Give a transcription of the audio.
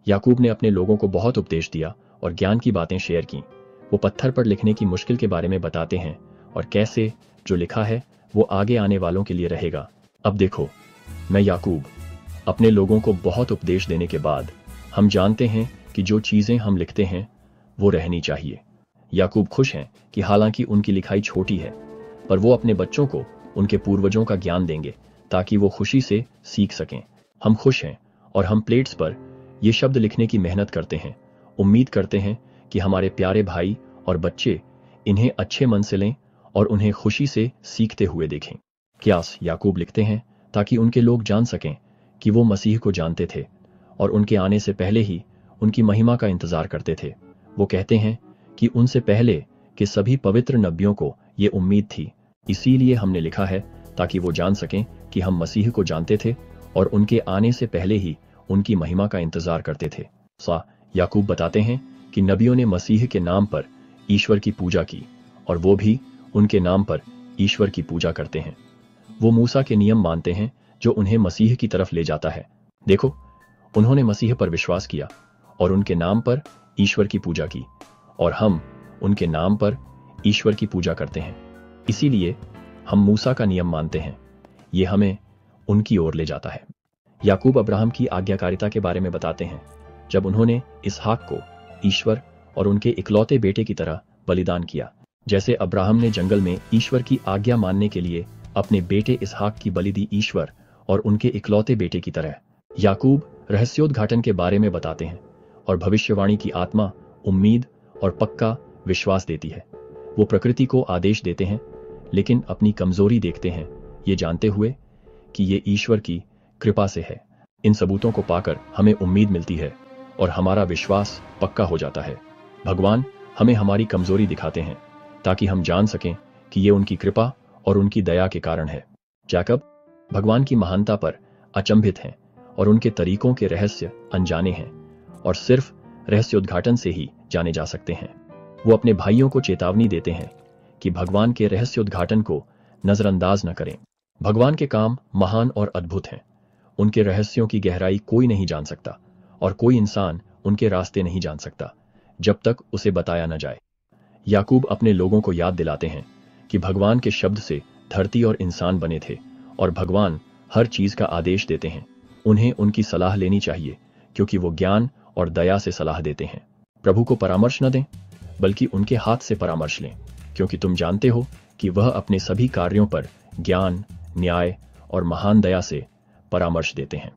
याकूब ने अपने लोगों को बहुत उपदेश दिया और ज्ञान की बातें शेयर की। वो पत्थर पर लिखने की मुश्किल के बारे में बताते हैं और कैसे जो लिखा है वो आगे आने वालों के लिए रहेगा। अब देखो, मैं याकूब अपने लोगों को बहुत उपदेश देने के बाद हम जानते हैं कि जो चीज़ें हम लिखते हैं वो रहनी चाहिए। याकूब खुश हैं कि हालांकि उनकी लिखाई छोटी है, पर वो अपने बच्चों को उनके पूर्वजों का ज्ञान देंगे ताकि वो खुशी से सीख सकें। हम खुश हैं और हम प्लेट्स पर ये शब्द लिखने की मेहनत करते हैं। उम्मीद करते हैं कि हमारे प्यारे भाई और बच्चे इन्हें अच्छे मन से लें और उन्हें खुशी से सीखते हुए देखें। क्यास याकूब लिखते हैं ताकि उनके लोग जान सकें कि वो मसीह को जानते थे और उनके आने से पहले ही उनकी महिमा का इंतजार करते थे। वो कहते हैं कि उनसे पहले के सभी पवित्र नबियों को ये उम्मीद थी, इसीलिए हमने लिखा है ताकि वो जान सकें कि हम मसीह को जानते थे और उनके आने से पहले ही उनकी महिमा का इंतजार करते थे। याकूब बताते हैं कि नबियों ने मसीह के नाम पर ईश्वर की पूजा की और वो भी उनके नाम पर ईश्वर की पूजा करते हैं। वो मूसा के नियम मानते हैं जो उन्हें मसीह की तरफ ले जाता है। देखो, उन्होंने मसीह पर विश्वास किया और उनके नाम पर ईश्वर की पूजा की और हम उनके नाम पर ईश्वर की पूजा करते हैं। इसीलिए हम मूसा का नियम मानते हैं। ये हमें उनकी ओर ले जाता है। याकूब अब्राहम की आज्ञाकारिता के बारे में बताते हैं। जब उन्होंने इसहाक को ईश्वर और उनके इकलौते बेटे की तरह बलिदान किया, जैसे अब्राहम ने जंगल में ईश्वर की आज्ञा मानने के लिए अपने बेटे इसहाक की बलि दी ईश्वर और उनके इकलौते बेटे की तरह। याकूब रहस्योद्घाटन के बारे में बताते हैं और भविष्यवाणी की आत्मा उम्मीद और पक्का विश्वास देती है। वो प्रकृति को आदेश देते हैं लेकिन अपनी कमजोरी देखते हैं, ये जानते हुए कि ये ईश्वर की कृपा से है। इन सबूतों को पाकर हमें उम्मीद मिलती है और हमारा विश्वास पक्का हो जाता है। भगवान हमें हमारी कमजोरी दिखाते हैं ताकि हम जान सकें कि ये उनकी कृपा और उनकी दया के कारण है। जैकब भगवान की महानता पर अचंभित हैं और उनके तरीकों के रहस्य अनजाने हैं और सिर्फ रहस्योद्घाटन से ही जाने जा सकते हैं। वो अपने भाइयों को चेतावनी देते हैं कि भगवान के रहस्योद्घाटन को नजरअंदाज न करें। भगवान के काम महान और अद्भुत हैं। उनके रहस्यों की गहराई कोई नहीं जान सकता और कोई इंसान उनके रास्ते नहीं जान सकता जब तक उसे बताया न जाए। याकूब अपने लोगों को याद दिलाते हैं कि भगवान के शब्द से धरती और इंसान बने थे और भगवान हर चीज का आदेश देते हैं। उन्हें उनकी सलाह लेनी चाहिए क्योंकि वो ज्ञान और दया से सलाह देते हैं। प्रभु को परामर्श न दें बल्कि उनके हाथ से परामर्श लें, क्योंकि तुम जानते हो कि वह अपने सभी कार्यों पर ज्ञान, न्याय और महान दया से परामर्श देते हैं।